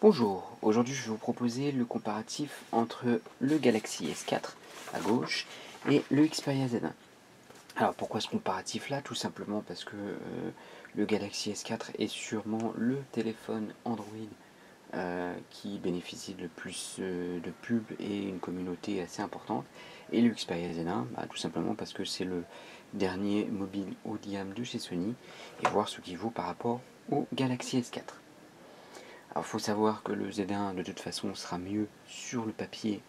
Bonjour, aujourd'hui je vais vous proposer le comparatif entre le Galaxy S4 à gauche et le Xperia Z1. Alors pourquoi ce comparatif là? Tout simplement parce que le Galaxy S4 est sûrement le téléphone Android qui bénéficie le plus de pubs et une communauté assez importante, et le Xperia Z1 tout simplement parce que c'est le dernier mobile haut de gamme de chez Sony, et voir ce qu'il vaut par rapport au Galaxy S4. Alors il faut savoir que le Z1 de toute façon sera mieux sur le papier,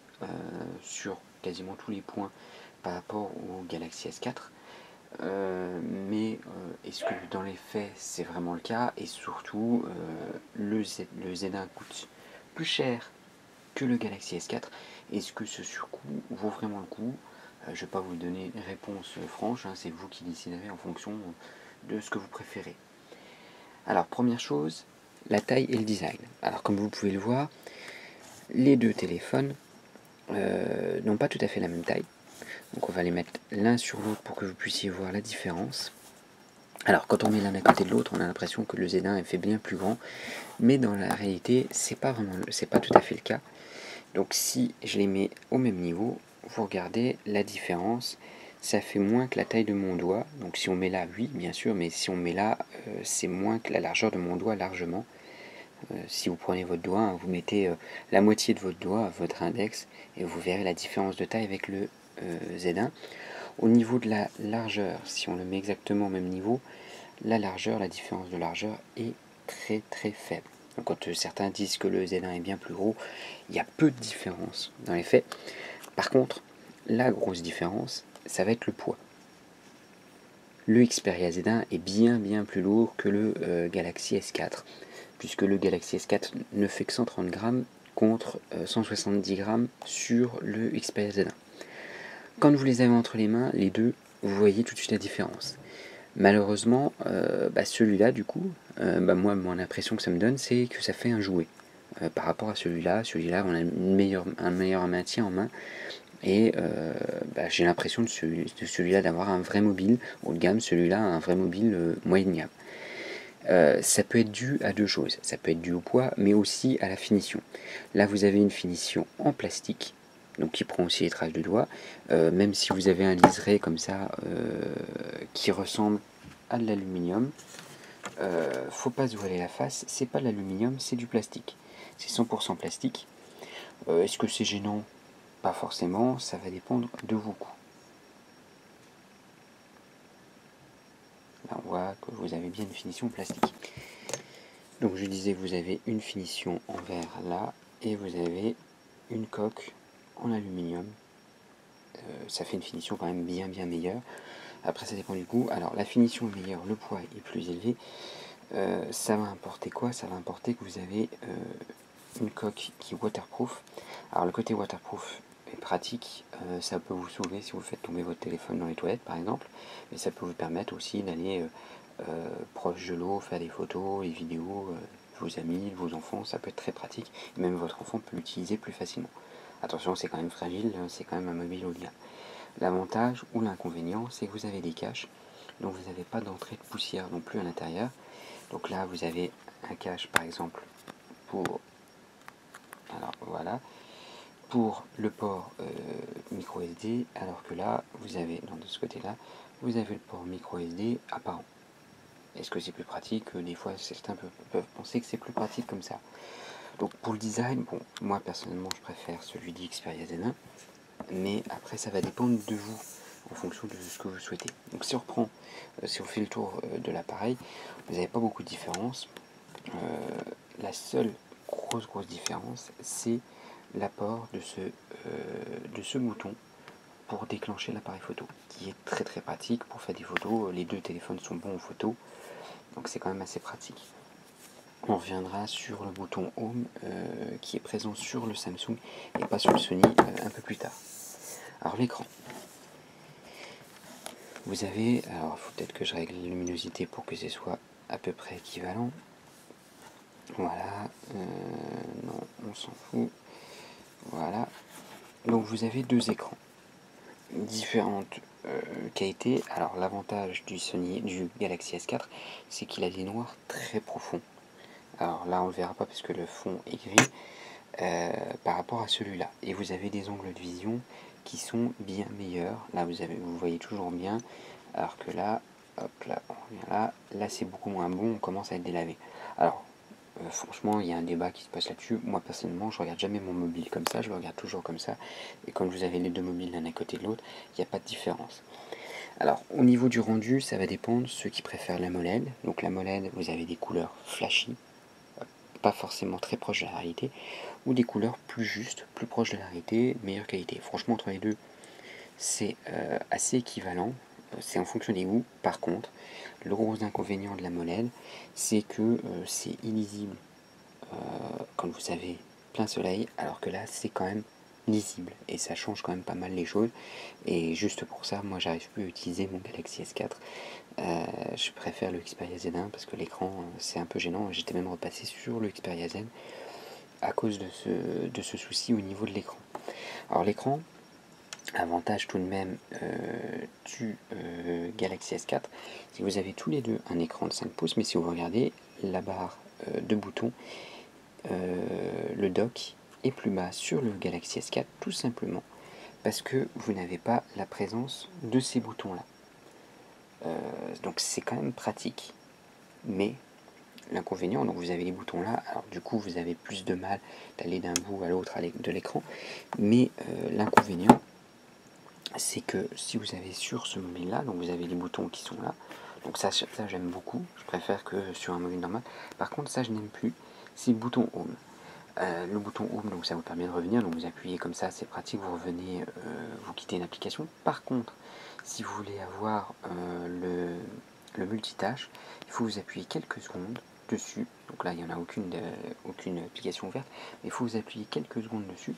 sur quasiment tous les points par rapport au Galaxy S4. Mais est-ce que dans les faits c'est vraiment le cas? Et surtout le Z1 coûte plus cher que le Galaxy S4. Est-ce que ce surcoût vaut vraiment le coup? Je ne vais pas vous donner une réponse franche, c'est vous qui déciderez en fonction de ce que vous préférez. Alors première chose, la taille et le design. Alors comme vous pouvez le voir, les deux téléphones n'ont pas tout à fait la même taille. Donc on va les mettre l'un sur l'autre pour que vous puissiez voir la différence. Alors quand on met l'un à côté de l'autre, on a l'impression que le Z1 est fait bien plus grand, mais dans la réalité, c'est pas tout à fait le cas. Donc si je les mets au même niveau, vous regardez la différence, ça fait moins que la taille de mon doigt. Donc si on met là, oui, bien sûr, mais si on met là, c'est moins que la largeur de mon doigt largement. Si vous prenez votre doigt, vous mettez la moitié de votre doigt, votre index, et vous verrez la différence de taille avec le Z1. Au niveau de la largeur, si on le met exactement au même niveau, la différence de largeur est très très faible. Donc quand certains disent que le Z1 est bien plus gros, il y a peu de différence dans les faits. Par contre, la grosse différence, ça va être le poids. Le Xperia Z1 est bien plus lourd que le Galaxy S4, puisque le Galaxy S4 ne fait que 130 grammes contre 170 grammes sur le Xperia Z1. Quand vous les avez entre les mains, les deux, vous voyez tout de suite la différence. Malheureusement, celui-là, du coup, moi, mon impression que ça me donne, c'est que ça fait un jouet. Par rapport à celui-là, on a un meilleur maintien en main, et j'ai l'impression de celui-là d'avoir un vrai mobile haut de gamme, celui-là un vrai mobile moyen de gamme. Ça peut être dû à deux choses. Ça peut être dû au poids, mais aussi à la finition. Là, vous avez une finition en plastique, donc qui prend aussi les traces de doigts. Même si vous avez un liseré comme ça, qui ressemble à de l'aluminium, faut pas se voiler la face, c'est pas de l'aluminium, c'est du plastique. C'est 100% plastique. Est-ce que c'est gênant? Pas forcément, ça va dépendre de vos goûts. Là, on voit que vous avez bien une finition plastique. Donc je disais, vous avez une finition en verre là, et vous avez une coque en aluminium. Ça fait une finition quand même bien meilleure. Après ça dépend du goût. Alors la finition est meilleure, le poids est plus élevé. Ça va importer quoi? Ça va importer que vous avez une coque qui est waterproof. Alors le côté waterproof est pratique, ça peut vous sauver si vous faites tomber votre téléphone dans les toilettes par exemple, mais ça peut vous permettre aussi d'aller proche de l'eau, faire des photos et vidéos, vos amis, vos enfants, ça peut être très pratique, et même votre enfant peut l'utiliser plus facilement. Attention, c'est quand même fragile, c'est quand même un mobile haut de gamme. L'avantage ou l'inconvénient, c'est que vous avez des caches, donc vous n'avez pas d'entrée de poussière non plus à l'intérieur. Donc là, vous avez un cache par exemple pour, alors voilà, pour le port micro SD, alors que là, vous avez, de ce côté-là, vous avez le port micro SD apparent. Est-ce que c'est plus pratique? Des fois, certains peuvent penser que c'est plus pratique comme ça. Donc pour le design, bon, moi personnellement, je préfère celui d'Xperia Z1, mais après, ça va dépendre de vous, en fonction de ce que vous souhaitez. Donc si on reprend, si on fait le tour de l'appareil, vous n'avez pas beaucoup de différence. La seule grosse différence, c'est l'apport de ce bouton pour déclencher l'appareil photo, qui est très pratique pour faire des photos. Les deux téléphones sont bons en photo, donc c'est quand même assez pratique. On reviendra sur le bouton Home qui est présent sur le Samsung et pas sur le Sony un peu plus tard. Alors l'écran. Vous avez, alors il faut peut-être que je règle la luminosité pour que ce soit à peu près équivalent. Voilà, non, on s'en fout. Voilà, donc vous avez deux écrans, différentes qualités. Alors l'avantage du Galaxy S4, c'est qu'il a des noirs très profonds. Alors là on le verra pas parce que le fond est gris, par rapport à celui-là. Et vous avez des angles de vision qui sont bien meilleurs. Là vous voyez toujours bien, alors que là, hop là, on revient là c'est beaucoup moins bon, on commence à être délavé. Alors franchement, il y a un débat qui se passe là-dessus. Moi personnellement, je regarde jamais mon mobile comme ça, je le regarde toujours comme ça. Et quand vous avez les deux mobiles l'un à côté de l'autre, il n'y a pas de différence. Alors, au niveau du rendu, ça va dépendre. Ceux qui préfèrent l'AMOLED. Donc l'AMOLED, vous avez des couleurs flashy, pas forcément très proches de la réalité, ou des couleurs plus justes, plus proches de la réalité, meilleure qualité. Franchement, entre les deux, c'est assez équivalent. C'est en fonction des goûts. Par contre, le gros inconvénient de l'AMOLED, c'est que c'est illisible quand vous avez plein soleil, alors que là, c'est quand même lisible et ça change quand même pas mal les choses. Et juste pour ça, moi j'arrive plus à utiliser mon Galaxy S4. Je préfère le Xperia Z1 parce que l'écran c'est un peu gênant. J'étais même repassé sur le Xperia Z à cause de ce souci au niveau de l'écran. Alors l'écran, avantage tout de même du Galaxy S4, c'est que vous avez tous les deux un écran de 5 pouces, mais si vous regardez la barre de boutons, le dock est plus bas sur le Galaxy S4 tout simplement parce que vous n'avez pas la présence de ces boutons là. Donc c'est quand même pratique, mais l'inconvénient, donc vous avez les boutons là, alors du coup vous avez plus de mal d'aller d'un bout à l'autre de l'écran, mais l'inconvénient c'est que si vous avez sur ce mobile là, donc vous avez les boutons qui sont là, donc ça j'aime beaucoup, je préfère que sur un mobile normal. Par contre ça je n'aime plus, c'est le bouton Home. Le bouton Home, donc ça vous permet de revenir, donc vous appuyez comme ça, c'est pratique, vous revenez, vous quittez une application. Par contre, si vous voulez avoir le multitâche, il faut vous appuyer quelques secondes dessus. Donc là, il n'y en a aucune application ouverte, mais il faut vous appuyer quelques secondes dessus.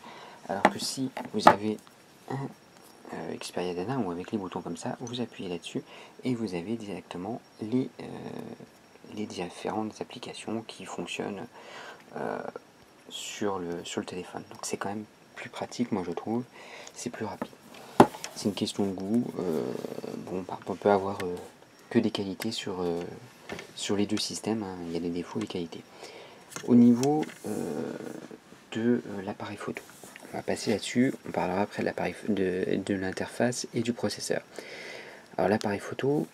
Alors que si vous avez un Xperia Z1 ou avec les boutons comme ça, vous appuyez là-dessus et vous avez directement les différentes applications qui fonctionnent sur le téléphone. Donc c'est quand même plus pratique, moi je trouve, c'est plus rapide. C'est une question de goût. Bon, on peut avoir que des qualités sur les deux systèmes, hein. Il y a des défauts et des qualités. Au niveau de l'appareil photo, on va passer là-dessus, on parlera après de l'interface et du processeur. Alors l'appareil photo,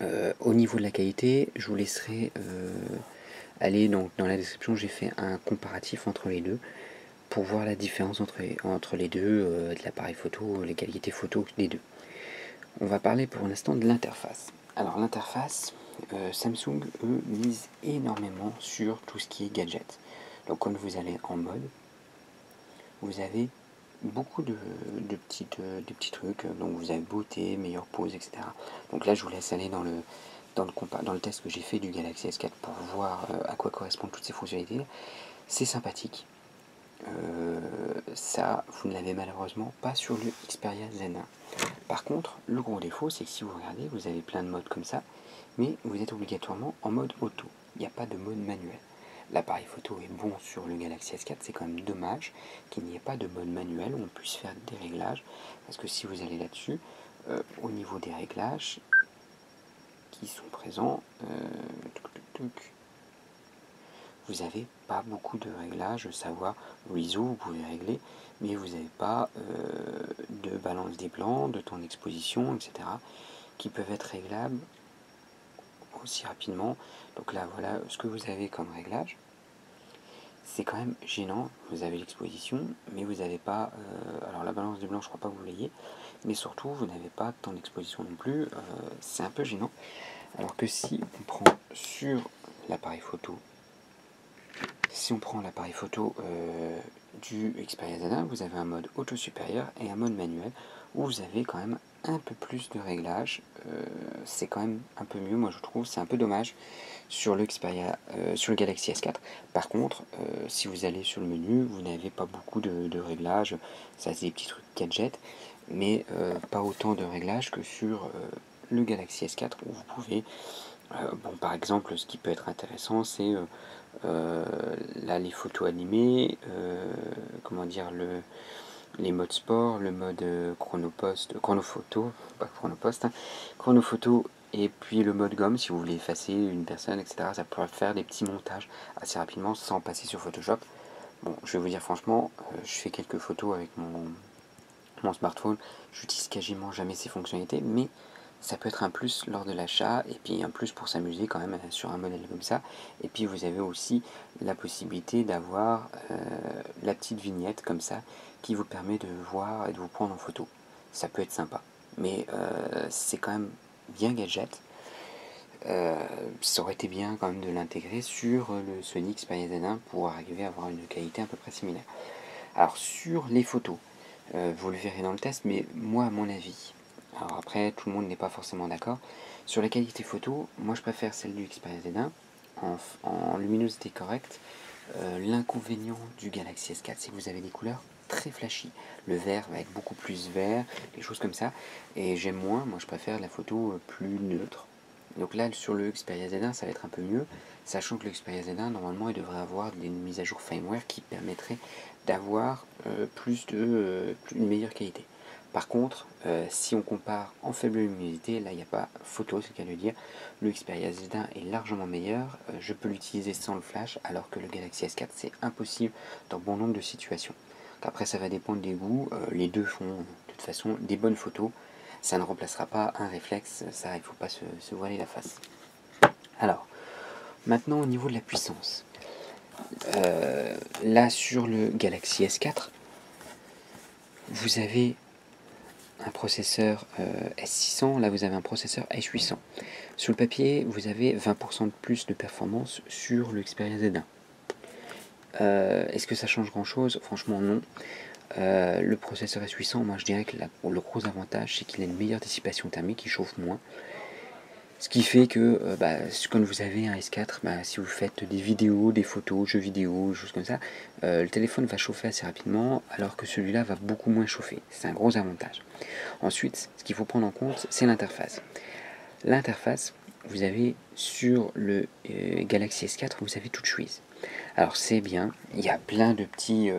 au niveau de la qualité, je vous laisserai aller dans la description, j'ai fait un comparatif entre les deux pour voir la différence entre les deux, de l'appareil photo, les qualités photo des deux. On va parler pour l'instant de l'interface. Alors l'interface, Samsung, eux, mise énormément sur tout ce qui est gadget. Donc quand vous allez en mode, vous avez beaucoup de petits trucs, donc vous avez beauté, meilleure pose, etc. Donc là je vous laisse aller dans le test que j'ai fait du Galaxy S4 pour voir à quoi correspondent toutes ces fonctionnalités. C'est sympathique. Ça, vous ne l'avez malheureusement pas sur le Xperia Z1. Par contre, le gros défaut, c'est que si vous regardez, vous avez plein de modes comme ça, mais vous êtes obligatoirement en mode auto. Il n'y a pas de mode manuel. L'appareil photo est bon sur le Galaxy S4, c'est quand même dommage qu'il n'y ait pas de mode manuel où on puisse faire des réglages, parce que si vous allez là-dessus, au niveau des réglages qui sont présents, vous n'avez pas beaucoup de réglages, savoir l'ISO, vous pouvez régler, mais vous n'avez pas de balance des plans, de temps d'exposition, etc., qui peuvent être réglables aussi rapidement. Donc là, voilà ce que vous avez comme réglage. C'est quand même gênant, vous avez l'exposition, mais vous n'avez pas, alors la balance des blancs, je crois pas que vous l'ayez, mais surtout, vous n'avez pas de temps d'exposition non plus, c'est un peu gênant. Alors que si on prend sur l'appareil photo, du Xperia Z1, vous avez un mode auto supérieur et un mode manuel où vous avez quand même un peu plus de réglages. C'est quand même un peu mieux, moi je trouve. C'est un peu dommage sur le Galaxy S4. Par contre, si vous allez sur le menu, vous n'avez pas beaucoup de réglages. Ça c'est des petits trucs gadgets, mais pas autant de réglages que sur le Galaxy S4 où vous pouvez, bon, par exemple, ce qui peut être intéressant, c'est là les photos animées, comment dire, les modes sport, le mode chronophoto, pas chronopost, hein, chronophoto Et puis le mode gomme, si vous voulez effacer une personne, etc., ça pourrait faire des petits montages assez rapidement sans passer sur Photoshop. Bon, je vais vous dire franchement, je fais quelques photos avec mon smartphone, j'utilise quasiment jamais ces fonctionnalités, mais ça peut être un plus lors de l'achat, et puis un plus pour s'amuser quand même sur un modèle comme ça. Et puis vous avez aussi la possibilité d'avoir la petite vignette comme ça, qui vous permet de voir et de vous prendre en photo. Ça peut être sympa, mais c'est quand même bien gadget. Ça aurait été bien quand même de l'intégrer sur le Sony Xperia Z1 pour arriver à avoir une qualité à peu près similaire. Alors sur les photos, vous le verrez dans le test, mais moi à mon avis, alors après tout le monde n'est pas forcément d'accord, sur la qualité photo, moi je préfère celle du Xperia Z1 en luminosité correcte. L'inconvénient du Galaxy S4, c'est que vous avez des couleurs très flashy. Le vert va être beaucoup plus vert, des choses comme ça, et j'aime moins, moi je préfère la photo plus neutre. Donc là sur le Xperia Z1 ça va être un peu mieux, sachant que le Xperia Z1 normalement il devrait avoir des mises à jour firmware qui permettraient d'avoir une meilleure qualité. Par contre, si on compare en faible luminosité, là il n'y a pas photo, c'est le cas de le dire, le Xperia Z1 est largement meilleur, je peux l'utiliser sans le flash, alors que le Galaxy S4 c'est impossible dans bon nombre de situations. Donc après ça va dépendre des goûts, les deux font de toute façon des bonnes photos, ça ne remplacera pas un réflexe, ça il ne faut pas se voiler la face. Alors, maintenant au niveau de la puissance. Là sur le Galaxy S4, vous avez un processeur S600, là vous avez un processeur S800. Sur le papier, vous avez 20% de plus de performance sur le Xperia Z1. Est-ce que ça change grand chose? Franchement non. Le processeur S800, moi je dirais que le gros avantage c'est qu'il a une meilleure dissipation thermique, il chauffe moins. Ce qui fait que quand vous avez un S4, si vous faites des vidéos, des photos, jeux vidéo, choses comme ça, le téléphone va chauffer assez rapidement alors que celui-là va beaucoup moins chauffer. C'est un gros avantage. Ensuite, ce qu'il faut prendre en compte, c'est l'interface. L'interface, vous avez sur le Galaxy S4, vous avez TouchWiz. Alors c'est bien, il y a plein de petits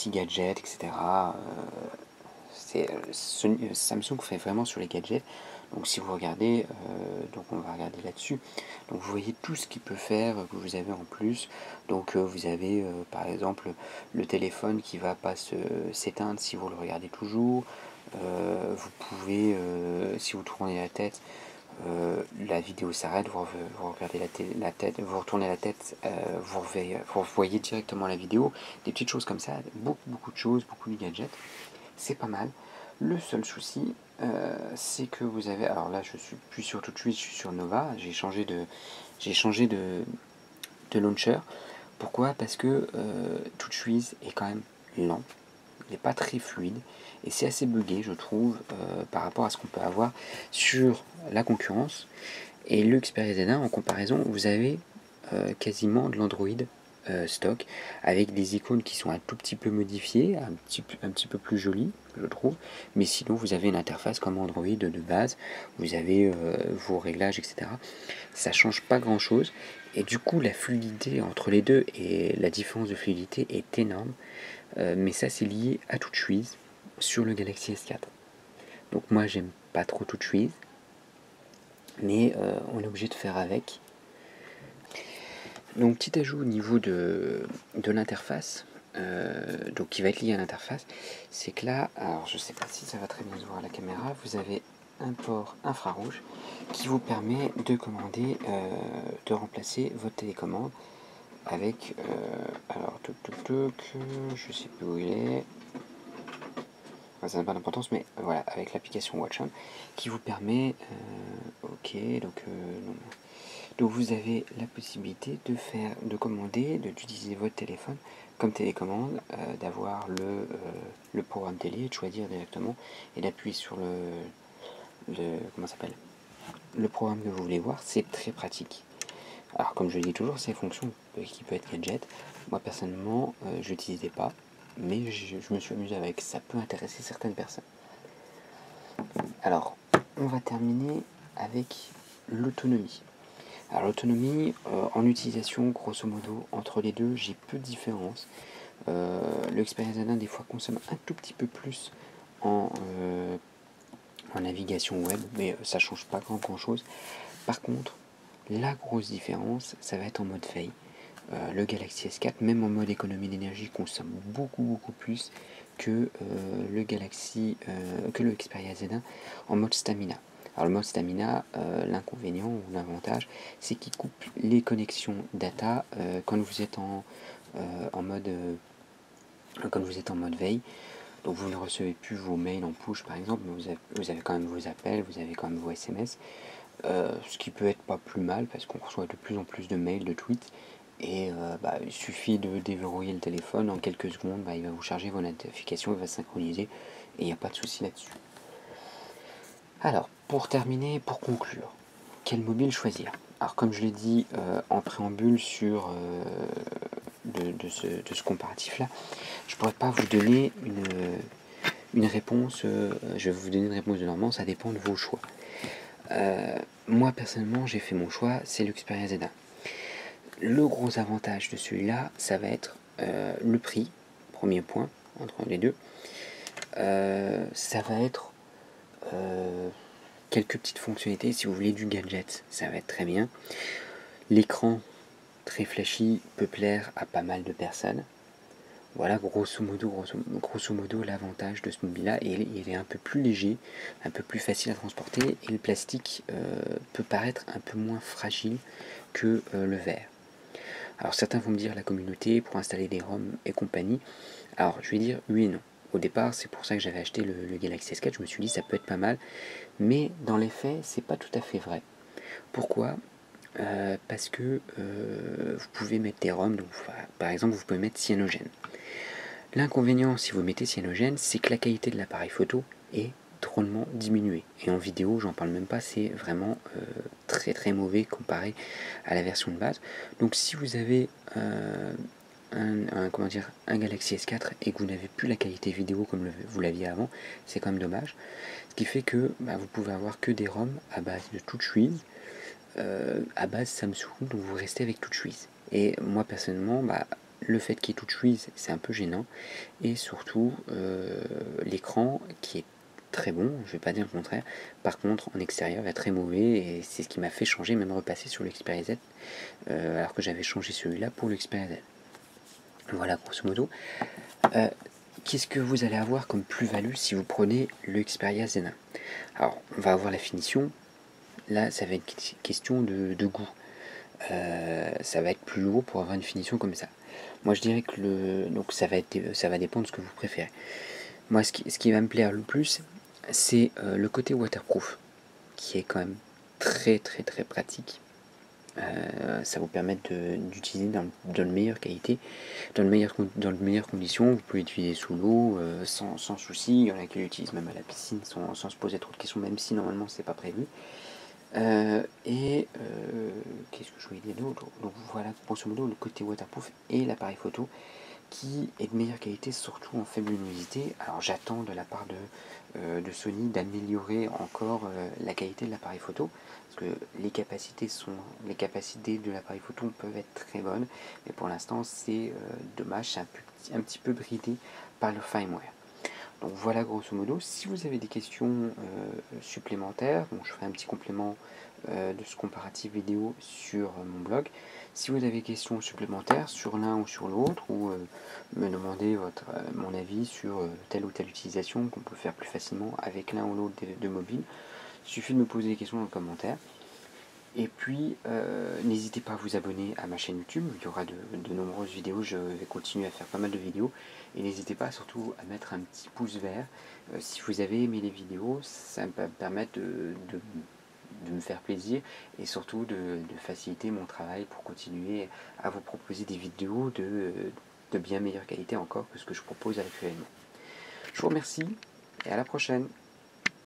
gadgets, etc. Samsung fait vraiment sur les gadgets. Donc si vous regardez, donc on va regarder là-dessus. Donc vous voyez tout ce qu'il peut faire que vous avez en plus. Donc vous avez par exemple le téléphone qui va pas s'éteindre si vous le regardez toujours. Vous pouvez, si vous tournez la tête, la vidéo s'arrête, vous regardez la tête, vous retournez la tête, vous voyez directement la vidéo, des petites choses comme ça, beaucoup de choses, beaucoup de gadgets, c'est pas mal. Le seul souci, c'est que vous avez, alors là je suis plus sur tout de suite, je suis sur Nova, j'ai changé de launcher. Pourquoi? Parce que TouchWiz est quand même lent, il n'est pas très fluide et c'est assez buggé je trouve par rapport à ce qu'on peut avoir sur la concurrence. Et le Xperia Z1 en comparaison, vous avez quasiment de l'Android stock avec des icônes qui sont un tout petit peu modifiées, un petit peu plus jolies je trouve, mais sinon vous avez une interface comme Android de base, vous avez vos réglages, etc. Ça change pas grand chose et du coup la fluidité entre les deux et la différence de fluidité est énorme. Mais ça c'est lié à TouchWiz sur le Galaxy S4. Donc moi j'aime pas trop TouchWiz, mais on est obligé de faire avec. Donc petit ajout au niveau de l'interface, donc qui va être lié à l'interface, c'est que là, alors je sais pas si ça va très bien se voir à la caméra, vous avez un port infrarouge qui vous permet de commander, de remplacer votre télécommande avec, alors je sais plus où il est, ça n'a pas d'importance, mais voilà, avec l'application Watch On qui vous permet, ok, donc vous avez la possibilité de commander, d'utiliser votre téléphone comme télécommande, d'avoir le programme télé, de choisir directement et d'appuyer sur comment s'appelle, le programme que vous voulez voir. C'est très pratique. Alors comme je le dis toujours, c'est une fonction qui peut être gadget. Moi personnellement, je l'utilisais pas, mais je me suis amusé avec. Ça peut intéresser certaines personnes. Alors, on va terminer avec l'autonomie. Alors l'autonomie, en utilisation, grosso modo, entre les deux, j'ai peu de différence. Le Xperia Z1 des fois consomme un tout petit peu plus en en navigation web, mais ça change pas grand chose. Par contre, la grosse différence, ça va être en mode veille. Le Galaxy S4, même en mode économie d'énergie, consomme beaucoup plus que le Xperia Z1 en mode stamina. Alors le mode stamina, l'inconvénient ou l'avantage, c'est qu'il coupe les connexions data quand vous êtes en mode veille. Donc vous ne recevez plus vos mails en push par exemple, mais vous avez quand même vos appels, vous avez quand même vos SMS, ce qui peut être pas plus mal parce qu'on reçoit de plus en plus de mails, de tweets, et il suffit de déverrouiller le téléphone, en quelques secondes il va vous charger vos notifications, il va synchroniser, et il n'y a pas de souci là-dessus. Alors pour terminer, pour conclure, quel mobile choisir? Alors comme je l'ai dit en préambule de ce comparatif-là, je ne pourrais pas vous donner une réponse, je vais vous donner une réponse de normalement, ça dépend de vos choix. Moi personnellement, j'ai fait mon choix, c'est le Xperia Z1. Le gros avantage de celui-là, ça va être le prix, premier point, entre les deux. Ça va être quelques petites fonctionnalités, si vous voulez du gadget, ça va être très bien. L'écran très flashy peut plaire à pas mal de personnes. Voilà grosso modo l'avantage de ce mobile-là, et il est un peu plus léger, un peu plus facile à transporter, et le plastique peut paraître un peu moins fragile que le verre. Alors certains vont me dire la communauté pour installer des ROM et compagnie. Alors je vais dire oui et non. Au départ, c'est pour ça que j'avais acheté le Galaxy S4, je me suis dit ça peut être pas mal, mais dans les faits, c'est pas tout à fait vrai. Pourquoi? Parce que vous pouvez mettre des ROM, donc par exemple vous pouvez mettre cyanogène. L'inconvénient si vous mettez cyanogène, c'est que la qualité de l'appareil photo est drôlement diminuée. Et en vidéo, j'en parle même pas, c'est vraiment très mauvais comparé à la version de base. Donc si vous avez un Galaxy S4 et que vous n'avez plus la qualité vidéo comme vous l'aviez avant, c'est quand même dommage. Ce qui fait que vous pouvez avoir que des ROM à base de TouchWiz, à base Samsung, donc vous restez avec TouchWiz. Et moi personnellement, le fait qu'il y ait TouchWiz, c'est un peu gênant, et surtout l'écran qui est très bon, je vais pas dire le contraire, par contre en extérieur est très mauvais, et c'est ce qui m'a fait changer, même repasser sur le Xperia Z, alors que j'avais changé celui-là pour le Xperia Z. Voilà grosso modo. Qu'est-ce que vous allez avoir comme plus-value si vous prenez le Xperia Z1? Alors on va avoir la finition, là ça va être une question de goût. Ça va être plus lourd pour avoir une finition comme ça. Moi je dirais que donc ça va dépendre de ce que vous préférez. Moi ce qui va me plaire le plus, c'est le côté waterproof, qui est quand même très pratique. Ça vous permet d'utiliser dans de meilleure qualité, dans de meilleures conditions. Vous pouvez l'utiliser sous l'eau sans souci. Il y en a qui l'utilisent même à la piscine sans se poser trop de questions, même si normalement c'est pas prévu. Qu'est-ce que je voulais dire d'autre? Donc voilà, grosso modo, le côté waterproof et l'appareil photo qui est de meilleure qualité, surtout en faible luminosité. Alors j'attends de la part de Sony d'améliorer encore la qualité de l'appareil photo, parce que les capacités de l'appareil photo peuvent être très bonnes, mais pour l'instant c'est dommage, c'est un petit peu bridé par le firmware. Donc voilà grosso modo. Si vous avez des questions supplémentaires, donc je ferai un petit complément de ce comparatif vidéo sur mon blog. Si vous avez des questions supplémentaires sur l'un ou sur l'autre, ou me demander mon avis sur telle ou telle utilisation qu'on peut faire plus facilement avec l'un ou l'autre des deux mobiles, il suffit de me poser des questions dans le commentaire. Et puis, n'hésitez pas à vous abonner à ma chaîne YouTube, il y aura de nombreuses vidéos, je vais continuer à faire pas mal de vidéos. Et n'hésitez pas surtout à mettre un petit pouce vert. Si vous avez aimé les vidéos, ça va me permettre de me faire plaisir, et surtout de faciliter mon travail pour continuer à vous proposer des vidéos de bien meilleure qualité encore que ce que je propose actuellement. Je vous remercie et à la prochaine.